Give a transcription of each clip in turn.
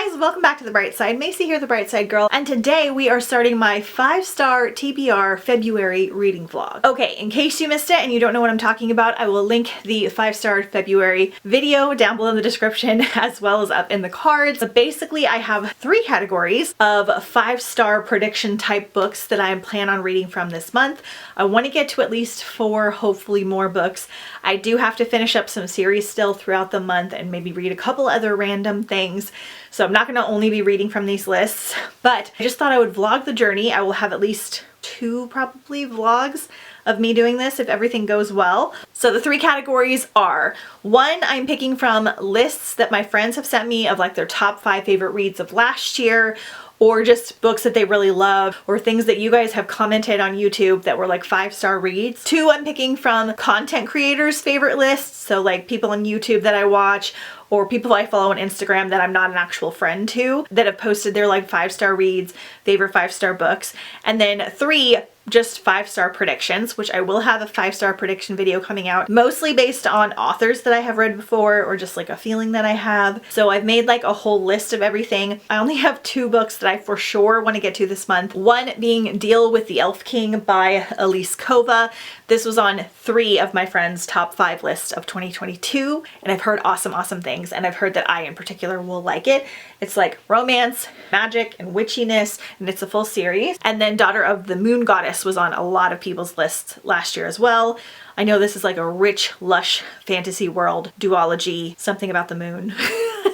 guys, welcome back to The Bright Side. Macy here, The Bright Side Girl, and today we are starting my 5-star TBR February reading vlog. Okay, in case you missed it and you don't know what I'm talking about, I will link the 5-star February video down below in the description as well as up in the cards. But basically, I have 3 categories of 5-star prediction type books that I plan on reading from this month. I want to get to at least 4, hopefully more books. I do have to finish up some series still throughout the month and maybe read a couple other random things. So I'm not going to only be reading from these lists, but I just thought I would vlog the journey. I will have at least 2 probably vlogs of me doing this if everything goes well. So the 3 categories are: 1, I'm picking from lists that my friends have sent me of like their top 5 favorite reads of last year, or just books that they really love, or things that you guys have commented on YouTube that were like 5-star reads. 2, I'm picking from content creators' favorite lists, so like people on YouTube that I watch, or people I follow on Instagram that I'm not an actual friend to, that have posted their like 5-star reads, favorite 5-star books. And then 3, just 5-star predictions, which I will have a 5-star prediction video coming out, mostly based on authors that I have read before or just like a feeling that I have. So I've made like a whole list of everything. I only have 2 books that I for sure want to get to this month. One being Deal with the Elf King by Elise Kova. This was on 3 of my friends' top 5 lists of 2022, and I've heard awesome things, and I've heard that I in particular will like it. It's like romance, magic, and witchiness, and it's a full series. And then Daughter of the Moon Goddess was on a lot of people's lists last year as well. I know this is like a rich, lush fantasy world duology, something about the moon.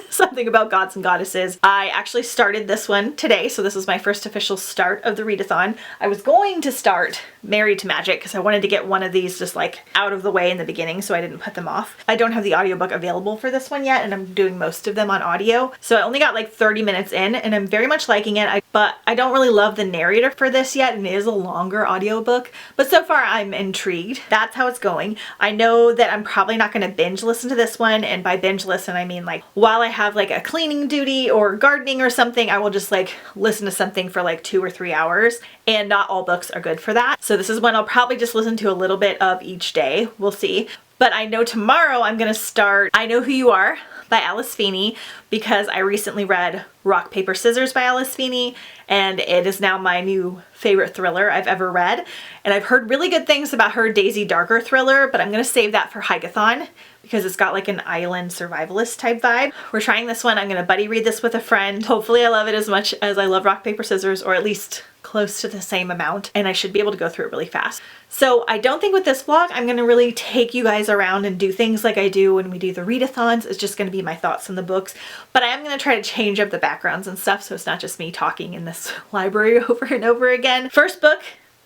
Something about gods and goddesses. I actually started this one today, so this was my first official start of the readathon. I was going to start Married to Magic because I wanted to get one of these just like out of the way in the beginning so I didn't put them off. I don't have the audiobook available for this one yet, and I'm doing most of them on audio. So I only got like 30 minutes in, and I'm very much liking it, but I don't really love the narrator for this yet, and it is a longer audiobook. But so far I'm intrigued. That's how it's going. I know that I'm probably not going to binge listen to this one, and by binge listen I mean like while I have like a cleaning duty or gardening or something, I will just like listen to something for like 2 or 3 hours, and not all books are good for that. So this is one I'll probably just listen to a little bit of each day. We'll see. But I know tomorrow I'm gonna start I Know Who You Are by Alice Feeney, because I recently read Rock, Paper, Scissors by Alice Feeney, and it is now my new favorite thriller I've ever read. And I've heard really good things about her Daisy Darker thriller, but I'm gonna save that for Hikeathon because it's got like an island survivalist type vibe. We're trying this one. I'm gonna buddy read this with a friend. Hopefully I love it as much as I love Rock, Paper, Scissors, or at least close to the same amount, and I should be able to go through it really fast. So I don't think with this vlog I'm gonna really take you guys around and do things like I do when we do the readathons. It's just gonna be my thoughts on the books, but I am gonna try to change up the backgrounds and stuff so it's not just me talking in this library over and over again. First book,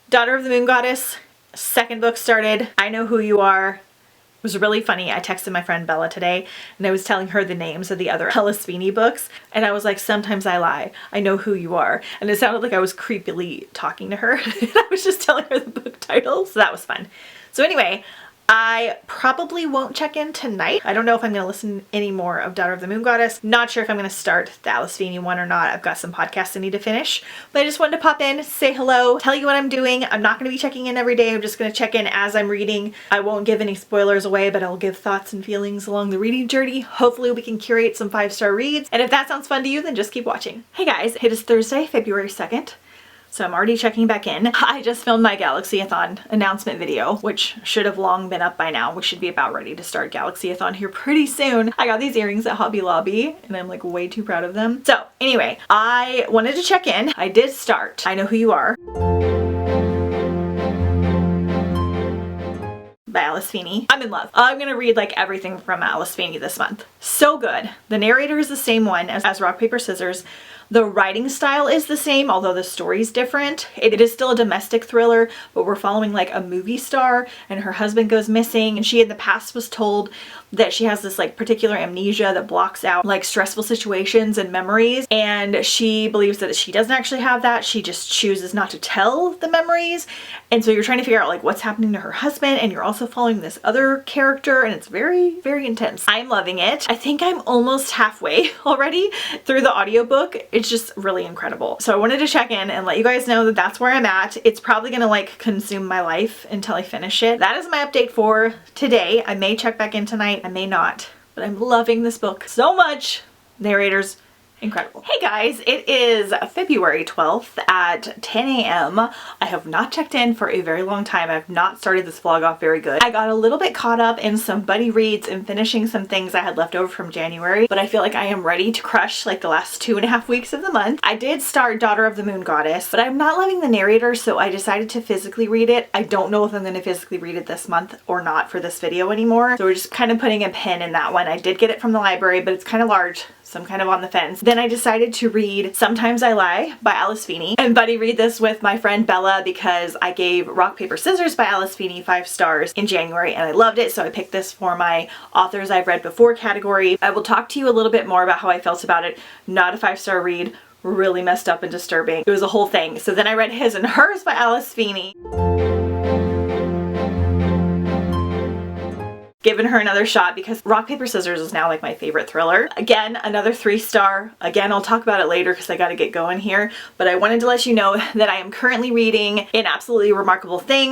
Daughter of the Moon Goddess. Second book started, I Know Who You Are. It was really funny. I texted my friend Bella today and I was telling her the names of the other Alice Feeney books, and I was like, sometimes I lie. I know who you are. And it sounded like I was creepily talking to her. And I was just telling her the book titles. So that was fun. So anyway, I probably won't check in tonight. I don't know if I'm going to listen any more of Daughter of the Moon Goddess. Not sure if I'm going to start the Alice Feeney one or not. I've got some podcasts I need to finish. But I just wanted to pop in, say hello, tell you what I'm doing. I'm not going to be checking in every day. I'm just going to check in as I'm reading. I won't give any spoilers away, but I'll give thoughts and feelings along the reading journey. Hopefully we can curate some 5-star reads. And if that sounds fun to you, then just keep watching. Hey guys, it is Thursday, February 2nd. So I'm already checking back in. I just filmed my Galaxy-a-thon announcement video, which should have long been up by now. We should be about ready to start Galaxy-a-thon here pretty soon. I got these earrings at Hobby Lobby and I'm like way too proud of them. So anyway, I wanted to check in. I did start I Know Who You Are by Alice Feeney. I'm in love. I'm gonna read like everything from Alice Feeney this month. So good. The narrator is the same one as Rock, Paper, Scissors. The writing style is the same, although the story's different. It is still a domestic thriller, but we're following like a movie star, and her husband goes missing, and she in the past was told that she has this like particular amnesia that blocks out like stressful situations and memories, and she believes that she doesn't actually have that. She just chooses not to tell the memories, and so you're trying to figure out like what's happening to her husband, and you're also following this other character, and it's very, very intense. I'm loving it. I think I'm almost halfway already through the audiobook. It's just really incredible. So I wanted to check in and let you guys know that that's where I'm at. It's probably gonna like consume my life until I finish it. That is my update for today. I may check back in tonight, I may not, but I'm loving this book so much. Narrator's Incredible. Hey guys, it is February 12th at 10 a.m. I have not checked in for a very long time. I've not started this vlog off very good. I got a little bit caught up in some buddy reads and finishing some things I had left over from January, but I feel like I am ready to crush like the last 2.5 weeks of the month. I did start Daughter of the Moon Goddess, but I'm not loving the narrator, so I decided to physically read it. I don't know if I'm going to physically read it this month or not for this video anymore, so we're just kind of putting a pin in that one. I did get it from the library, but it's kind of large, so I'm kind of on the fence. Then I decided to read Sometimes I Lie by Alice Feeney and buddy read this with my friend Bella because I gave Rock Paper Scissors by Alice Feeney 5 stars in January and I loved it, so I picked this for my authors I've read before category. I will talk to you a little bit more about how I felt about it. Not a 5-star read, really messed up and disturbing. It was a whole thing. So then I read His and Hers by Alice Feeney. Given her another shot because Rock Paper Scissors is now like my favorite thriller. Again, another 3-star. Again, I'll talk about it later because I got to get going here, but I wanted to let you know that I am currently reading An Absolutely Remarkable Thing.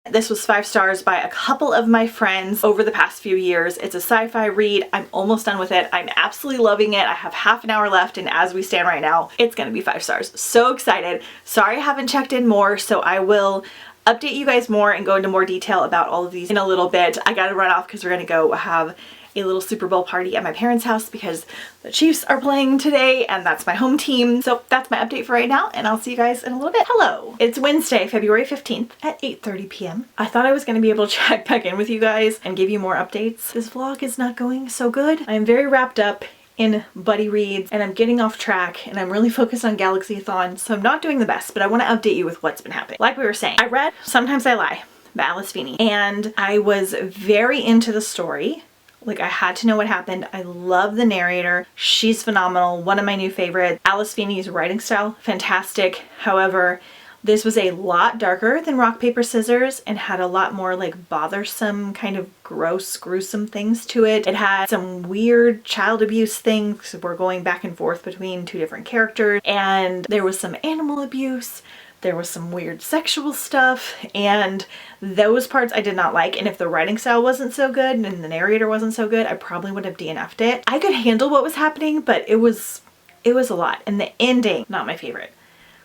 This was 5 stars by a couple of my friends over the past few years. It's a sci-fi read. I'm almost done with it. I'm absolutely loving it. I have half an hour left, and as we stand right now, it's gonna be 5 stars. So excited. Sorry I haven't checked in more, so I will update you guys more and go into more detail about all of these in a little bit. I gotta run off because we're gonna go have a little Super Bowl party at my parents' house because the Chiefs are playing today and that's my home team. So that's my update for right now, and I'll see you guys in a little bit. Hello! It's Wednesday, February 15th at 8:30 p.m. I thought I was going to be able to check back in with you guys and give you more updates. This vlog is not going so good. I am very wrapped up in buddy reads and I'm getting off track and I'm really focused on Galaxy-a-thon, so I'm not doing the best, but I want to update you with what's been happening. Like we were saying, I read Sometimes I Lie by Alice Feeney and I was very into the story. Like, I had to know what happened. I love the narrator. She's phenomenal. One of my new favorites. Alice Feeney's writing style, fantastic. However, this was a lot darker than Rock Paper Scissors and had a lot more like bothersome, kind of gross, gruesome things to it. It had some weird child abuse things. We're going back and forth between 2 different characters, and there was some animal abuse. There was some weird sexual stuff, and those parts I did not like, and if the writing style wasn't so good and the narrator wasn't so good, I probably would have DNF'd it. I could handle what was happening, but it was a lot, and the ending, not my favorite.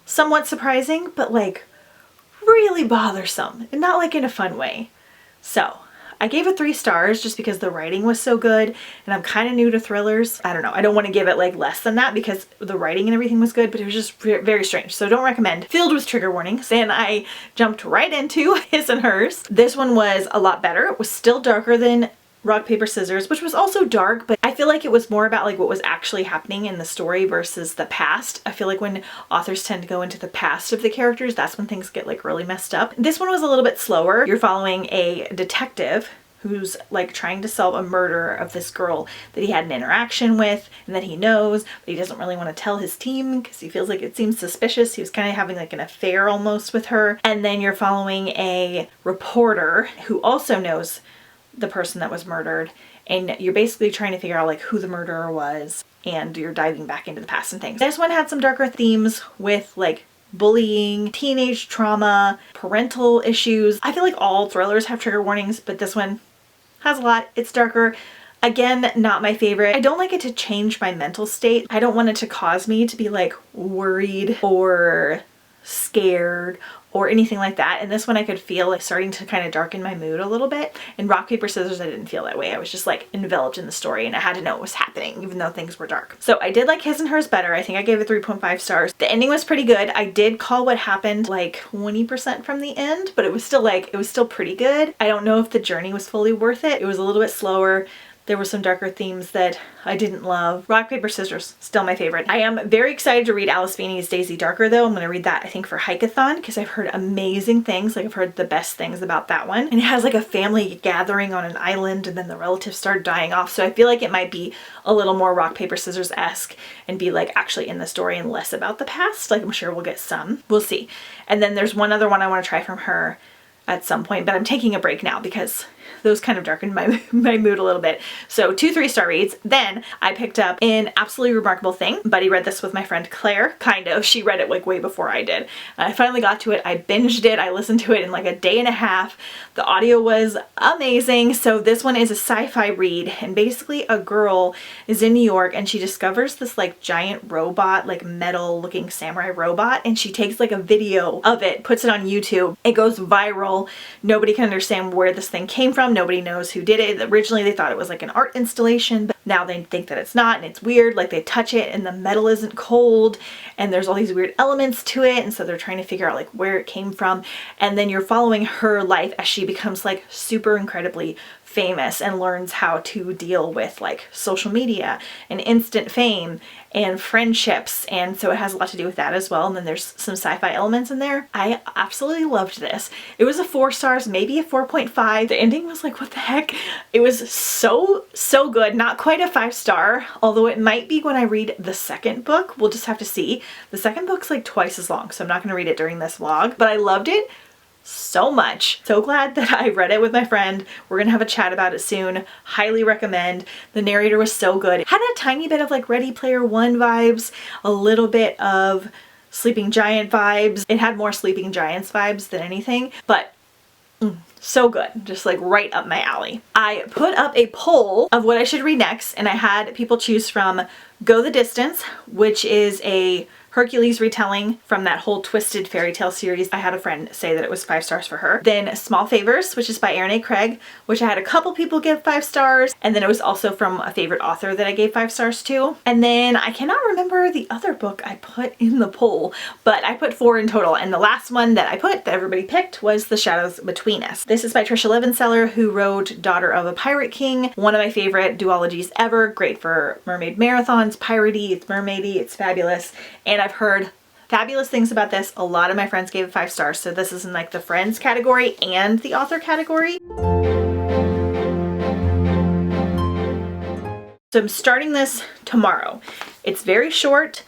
Somewhat surprising, but like really bothersome, and not like in a fun way. So I gave it 3 stars just because the writing was so good, and I'm kind of new to thrillers. I don't know. I don't want to give it like less than that because the writing and everything was good, but it was just very strange. So don't recommend. Filled with trigger warnings, and I jumped right into His and Hers. This one was a lot better. It was still darker than Rock Paper Scissors, which was also dark, but I feel like it was more about like what was actually happening in the story versus the past. I feel like when authors tend to go into the past of the characters, that's when things get like really messed up. This one was a little bit slower. You're following a detective who's like trying to solve a murder of this girl that he had an interaction with and that he knows, but he doesn't really want to tell his team because he feels like it seems suspicious. He was kind of having like an affair almost with her. And then you're following a reporter who also knows the person that was murdered, and you're basically trying to figure out like who the murderer was, and you're diving back into the past and things. This one had some darker themes with like bullying, teenage trauma, parental issues. I feel like all thrillers have trigger warnings, but this one has a lot. It's darker. Again, not my favorite. I don't like it to change my mental state. I don't want it to cause me to be like worried or scared or anything like that. And this one I could feel like starting to kind of darken my mood a little bit. In Rock Paper Scissors I didn't feel that way. I was just like enveloped in the story and I had to know what was happening even though things were dark. So I did like His and Hers better. I think I gave it 3.5 stars. The ending was pretty good. I did call what happened like 20% from the end, but it was still like, it was still pretty good. I don't know if the journey was fully worth it. It was a little bit slower. There were some darker themes that I didn't love. Rock Paper Scissors, still my favorite. I am very excited to read Alice Feeney's Daisy Darker though. I'm going to read that I think for Hike-a-thon because I've heard amazing things. Like I've heard the best things about that one. And it has like a family gathering on an island and then the relatives start dying off. So I feel like it might be a little more Rock Paper Scissors-esque and be like actually in the story and less about the past. Like I'm sure we'll get some. We'll see. And then there's one other one I want to try from her at some point, but I'm taking a break now because those kind of darkened my mood a little bit. So 2 3-star reads. Then I picked up An Absolutely Remarkable Thing. Buddy read this with my friend Claire, kind of. She read it like way before I did. I finally got to it. I binged it. I listened to it in like a day and a half. The audio was amazing. So this one is a sci-fi read, and basically a girl is in New York and she discovers this like giant robot, like metal looking samurai robot, and she takes like a video of it, puts it on YouTube. It goes viral. Nobody can understand where this thing came from. Nobody knows who did it. Originally they thought it was like an art installation, but now they think that it's not, and it's weird. Like they touch it and the metal isn't cold, and there's all these weird elements to it, and so they're trying to figure out like where it came from. And then you're following her life as she becomes like super incredibly famous and learns how to deal with like social media and instant fame and friendships, and so it has a lot to do with that as well. And then there's some sci-fi elements in there. I absolutely loved this. It was a 4 stars, maybe a 4.5. The ending was like, what the heck? It was so good. Not quite a 5-star, although it might be when I read the second book. We'll just have to see. The second book's like twice as long, so I'm not going to read it during this vlog, but I loved it so much. So glad that I read it with my friend. We're gonna have a chat about it soon. Highly recommend. The narrator was so good. It had a tiny bit of like Ready Player One vibes, a little bit of Sleeping Giant vibes. It had more Sleeping Giants vibes than anything, but so good. Just like right up my alley. I put up a poll of what I should read next, and I had people choose from Go the Distance, which is a Hercules retelling from that whole Twisted fairy tale series. I had a friend say that it was 5 stars for her. Then Small Favors, which is by Erin A. Craig, which I had a couple people give 5 stars. And then it was also from a favorite author that I gave 5 stars to. And then I cannot remember the other book I put in the poll, but I put 4 in total. And the last one that I put that everybody picked was The Shadows Between Us. This is by Trisha Levenseller, who wrote Daughter of a Pirate King. One of my favorite duologies ever. Great for mermaid marathons, piratey, it's mermaidy, it's fabulous. And I've heard fabulous things about this. A lot of my friends gave it 5 stars, so this is in like the friends category and the author category. So I'm starting this tomorrow. It's very short.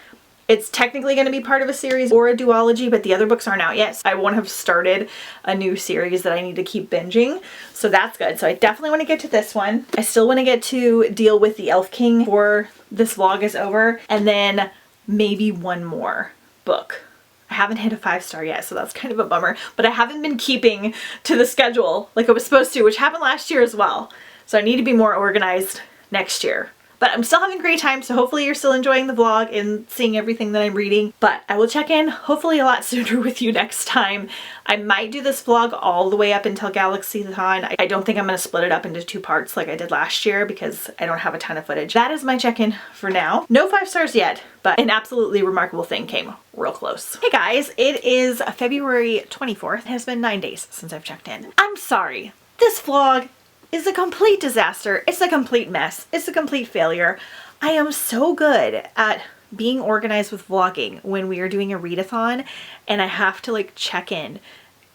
It's technically going to be part of a series or a duology, but the other books aren't out yet. So I won't have started a new series that I need to keep binging. So that's good. So I definitely want to get to this one. I still want to get to deal with the Elf King before this vlog is over. And then maybe one more book. I haven't hit a 5-star yet, so that's kind of a bummer, but I haven't been keeping to the schedule like I was supposed to, which happened last year as well. So I need to be more organized next year. But I'm still having a great time, so hopefully you're still enjoying the vlog and seeing everything that I'm reading. But I will check in hopefully a lot sooner with you next time. I might do this vlog all the way up until GalaxyCon. I don't think I'm going to split it up into 2 parts like I did last year because I don't have a ton of footage. That is my check-in for now. No 5 stars yet, but An Absolutely Remarkable Thing came real close. Hey guys, it is February 24th. It has been 9 days since I've checked in. I'm sorry. This vlog is a complete disaster. It's a complete mess. It's a complete failure. I am so good at being organized with vlogging when we are doing a readathon, and I have to like check in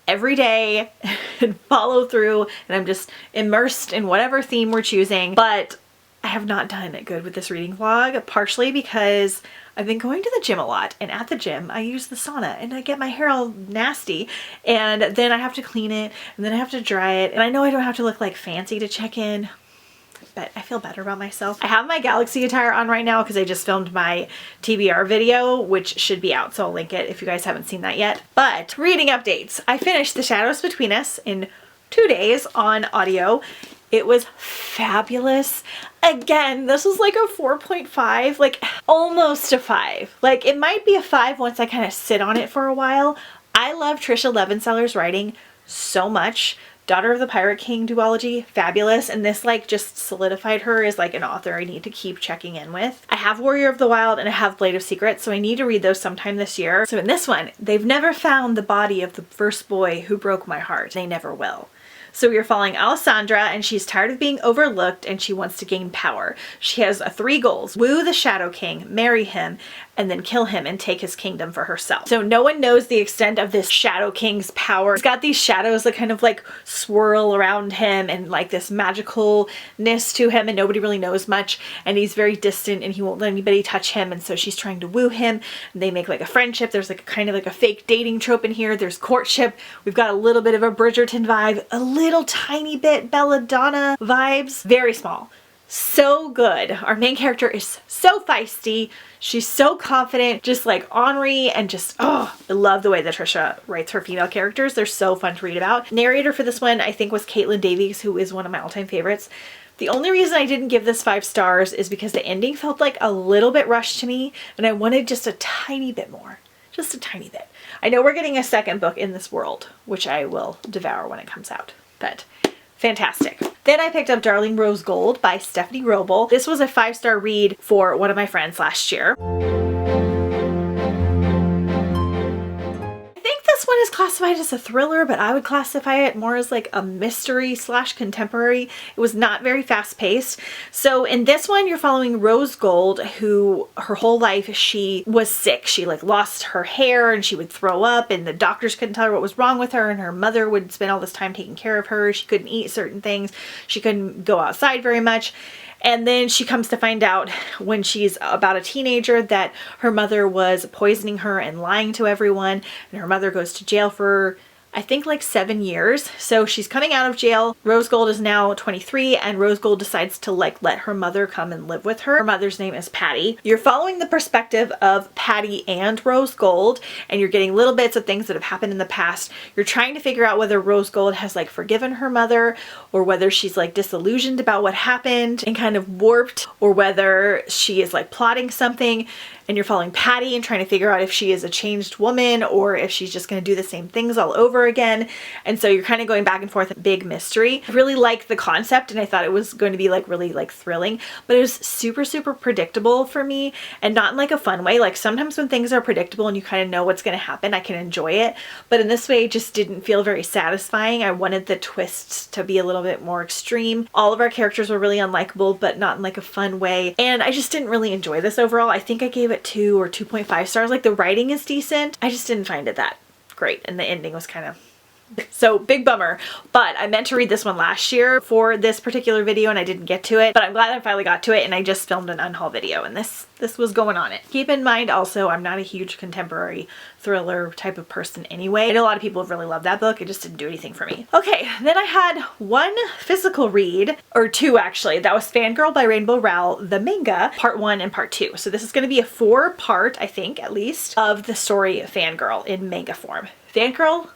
every day and follow through, and I'm just immersed in whatever theme we're choosing. But I have not done it good with this reading vlog, partially because I've been going to the gym a lot, and at the gym I use the sauna and I get my hair all nasty, and then I have to clean it, and then I have to dry it, and I know I don't have to look like fancy to check in, but I feel better about myself. I have my Galaxy attire on right now because I just filmed my TBR video, which should be out, so I'll link it if you guys haven't seen that yet. But reading updates. I finished The Shadows Between Us in 2 days on audio. It was fabulous. Again, this was like a 4.5, like almost a 5. Like it might be a 5 once I kind of sit on it for a while. I love Trisha Levenseller's writing so much. Daughter of the Pirate King duology, fabulous. And this like just solidified her as like an author I need to keep checking in with. I have Warrior of the Wild and I have Blade of Secrets, so I need to read those sometime this year. So in this one, they've never found the body of the first boy who broke my heart. They never will. So we are following Alessandra, and she's tired of being overlooked and she wants to gain power. She has 3 goals: woo the Shadow King, marry him, and then kill him and take his kingdom for herself. So no one knows the extent of this Shadow King's power. He's got these shadows that kind of like swirl around him and like this magicalness to him, and nobody really knows much, and he's very distant and he won't let anybody touch him, and so she's trying to woo him, and they make like a friendship. There's like a kind of like a fake dating trope in here. There's courtship. We've got a little bit of a Bridgerton vibe, a little tiny bit belladonna vibes, very small. So good. Our main character is so feisty. She's so confident, just like ornery, and just, oh, I love the way that Trisha writes her female characters. They're so fun to read about. Narrator for this one, I think, was Caitlin Davies, who is one of my all-time favorites. The only reason I didn't give this 5 stars is because the ending felt like a little bit rushed to me, and I wanted just a tiny bit more. Just a tiny bit. I know we're getting a second book in this world, which I will devour when it comes out, but fantastic. Then I picked up Darling Rose Gold by Stephanie Roble. This was a 5-star read for one of my friends last year. This one is classified as a thriller, but I would classify it more as like a mystery / contemporary. It was not very fast paced. So in this one, you're following Rose Gold, who her whole life she was sick. She like lost her hair and she would throw up, and the doctors couldn't tell her what was wrong with her, and her mother would spend all this time taking care of her. She couldn't eat certain things. She couldn't go outside very much. And then she comes to find out when she's about a teenager that her mother was poisoning her and lying to everyone, and her mother goes to jail for, I think, like 7 years. So she's coming out of jail. Rose Gold is now 23, and Rose Gold decides to like let her mother come and live with her. Her mother's name is Patty. You're following the perspective of Patty and Rose Gold, and you're getting little bits of things that have happened in the past. You're trying to figure out whether Rose Gold has like forgiven her mother, or whether she's like disillusioned about what happened and kind of warped, or whether she is like plotting something. And you're following Patty and trying to figure out if she is a changed woman or if she's just going to do the same things all over again. And so you're kind of going back and forth, a big mystery. I really liked the concept, and I thought it was going to be like really like thrilling, but it was super, super predictable for me, and not in like a fun way. Like sometimes when things are predictable and you kind of know what's going to happen, I can enjoy it. But in this way, it just didn't feel very satisfying. I wanted the twists to be a little bit more extreme. All of our characters were really unlikable, but not in like a fun way. And I just didn't really enjoy this overall. I think I gave it 2 or 2.5 stars. Like the writing is decent. I just didn't find it that great, and the ending was kind of so big bummer. But I meant to read this one last year for this particular video, and I didn't get to it, but I'm glad I finally got to it, and I just filmed an unhaul video, and this was going on it. Keep in mind also, I'm not a huge contemporary thriller type of person anyway. I know a lot of people have really loved that book. It just didn't do anything for me. Okay, then I had one physical read, or 2 actually. That was Fangirl by Rainbow Rowell, the manga, part 1 and part 2. So this is going to be a 4-part, I think, at least, of the story Fangirl in manga form. Fangirl,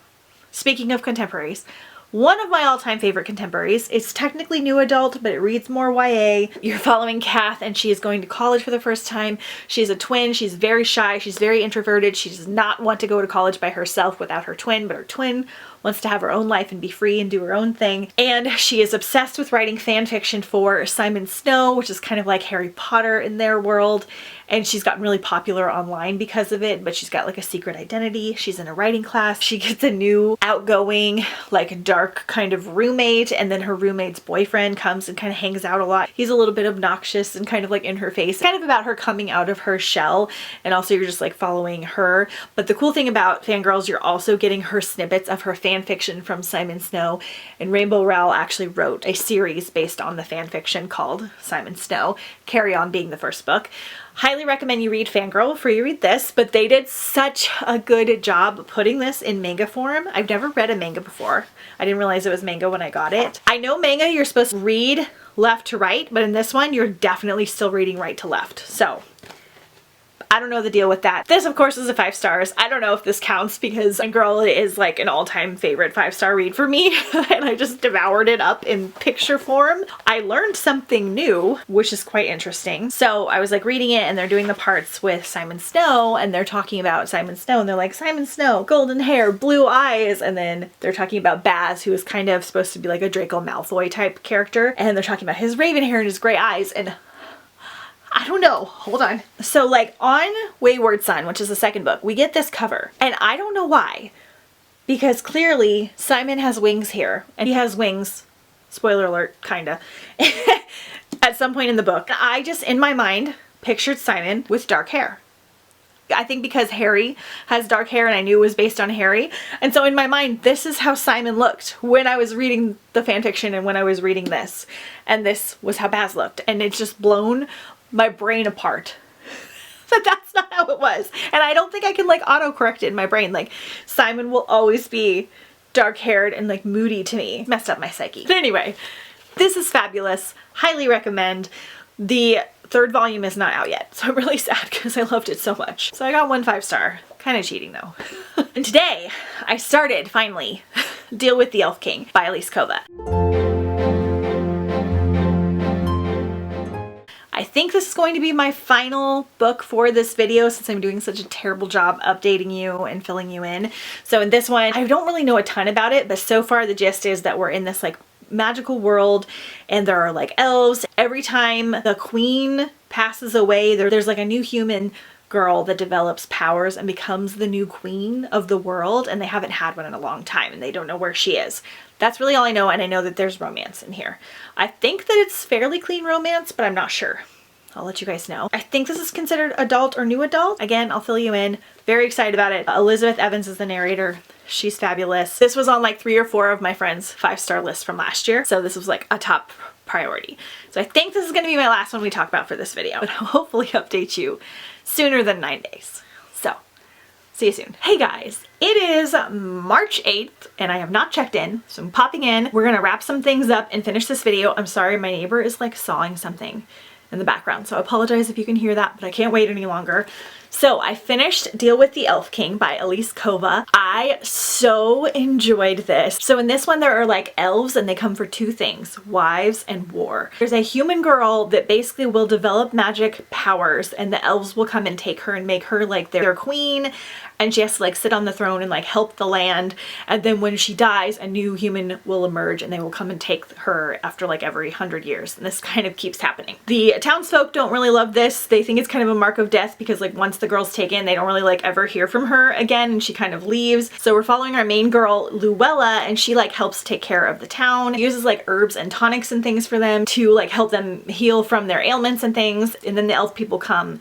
speaking of contemporaries, one of my all-time favorite contemporaries. It's technically new adult, but it reads more YA. You're following Kath, and she is going to college for the first time. She's a twin. She's very shy. She's very introverted. She does not want to go to college by herself without her twin, but her twin wants to have her own life and be free and do her own thing. And she is obsessed with writing fan fiction for Simon Snow, which is kind of like Harry Potter in their world. And she's gotten really popular online because of it, but she's got like a secret identity. She's in a writing class. She gets a new outgoing, like dark kind of roommate, and then her roommate's boyfriend comes and kind of hangs out a lot. He's a little bit obnoxious and kind of like in her face. Kind of about her coming out of her shell, and also you're just like following her. But the cool thing about Fangirls, you're also getting her snippets of her fan fiction from Simon Snow, and Rainbow Rowell actually wrote a series based on the fan fiction called Simon Snow, Carry On being the first book. Highly recommend you read Fangirl before you read this, but they did such a good job putting this in manga form. I've never read a manga before. I didn't realize it was manga when I got it. I know manga you're supposed to read left to right, but in this one you're definitely still reading right to left. So I don't know the deal with that. This, of course, is a 5 stars. I don't know if this counts because Fangirl is like an all-time favorite 5-star read for me, and I just devoured it up in picture form. I learned something new, which is quite interesting. So I was like reading it, and they're doing the parts with Simon Snow, and they're talking about Simon Snow, and they're like, Simon Snow, golden hair, blue eyes, and then they're talking about Baz, who is kind of supposed to be like a Draco Malfoy type character, and they're talking about his raven hair and his gray eyes, and I don't know, hold on. So like on Wayward Son, which is the second book, we get this cover, and I don't know why, because clearly Simon has wings here, and he has wings, spoiler alert, kinda, at some point in the book. I just, in my mind, pictured Simon with dark hair. I think because Harry has dark hair and I knew it was based on Harry. And so in my mind, this is how Simon looked when I was reading the fan fiction and when I was reading this. And this was how Baz looked. And it's just blown my brain apart. But that's not how it was. And I don't think I can like autocorrect it in my brain. Like Simon will always be dark haired and like moody to me. Messed up my psyche. But anyway, this is fabulous. Highly recommend. The third volume is not out yet, so I'm really sad because I loved it so much. So I got 1 5-star. Kind of cheating though. And today I started finally Deal with the Elf King by Elise Kova. I think this is going to be my final book for this video since I'm doing such a terrible job updating you and filling you in. So in this one, I don't really know a ton about it, but so far the gist is that we're in this like magical world and there are like elves. Every time the queen passes away, there's like a new human girl that develops powers and becomes the new queen of the world, and they haven't had one in a long time and they don't know where she is. That's really all I know, and I know that there's romance in here. I think that it's fairly clean romance, but I'm not sure. I'll let you guys know. I think this is considered adult or new adult. Again, I'll fill you in. Very excited about it. Elizabeth Evans is the narrator. She's fabulous. This was on like 3 or 4 of my friends' 5-star list from last year. So this was like a top priority. So I think this is going to be my last one we talk about for this video, but I'll hopefully update you sooner than 9 days. So see you soon. Hey guys, it is March 8th and I have not checked in, so I'm popping in. We're going to wrap some things up and finish this video. I'm sorry, my neighbor is like sawing something in the background, so I apologize if you can hear that, but I can't wait any longer. So I finished Deal with the Elf King by Elise Kova. I so enjoyed this. So in this one there are like elves and they come for 2 things, wives and war. There's a human girl that basically will develop magic powers and the elves will come and take her and make her like their queen, and she has to like sit on the throne and like help the land, and then when she dies a new human will emerge and they will come and take her after like every 100 years, and this kind of keeps happening. The townsfolk don't really love this. They think it's kind of a mark of death because like once the girl's taken they don't really like ever hear from her again and she kind of leaves. So we're following our main girl Luella, and she like helps take care of the town, uses like herbs and tonics and things for them to like help them heal from their ailments and things, and then the elf people come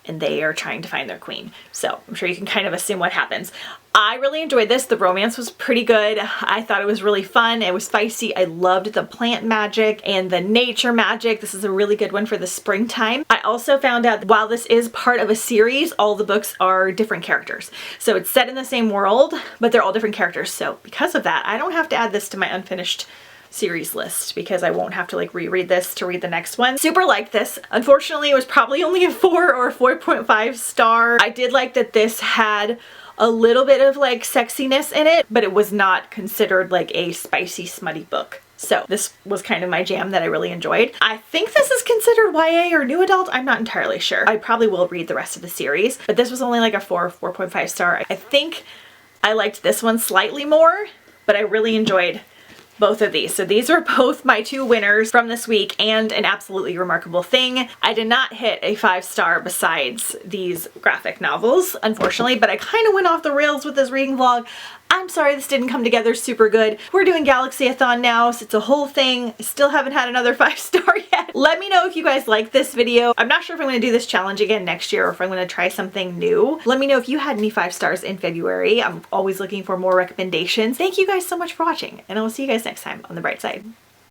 and they are trying to find their queen. So I'm sure you can kind of assume what happens. I really enjoyed this. The romance was pretty good. I thought it was really fun. It was spicy. I loved the plant magic and the nature magic. This is a really good one for the springtime. I also found out that while this is part of a series, all the books are different characters. So it's set in the same world, but they're all different characters. So because of that, I don't have to add this to my unfinished series list because I won't have to like reread this to read the next one. Super liked this. Unfortunately, it was probably only a 4 or 4.5 star. I did like that this had a little bit of like sexiness in it, but it was not considered like a spicy, smutty book. So this was kind of my jam that I really enjoyed. I think this is considered YA or new adult. I'm not entirely sure. I probably will read the rest of the series, but this was only like a 4 or 4.5 star. I think I liked this one slightly more, but I really enjoyed both of these. So these are both my 2 winners from this week, and an absolutely remarkable thing. I did not hit a 5-star besides these graphic novels, unfortunately, but I kind of went off the rails with this reading vlog. I'm sorry this didn't come together super good. We're doing Galaxy-a-thon now, so it's a whole thing. I still haven't had another 5-star yet. Let me know if you guys like this video. I'm not sure if I'm going to do this challenge again next year or if I'm going to try something new. Let me know if you had any 5 stars in February. I'm always looking for more recommendations. Thank you guys so much for watching, and I will see you guys next time on the bright side.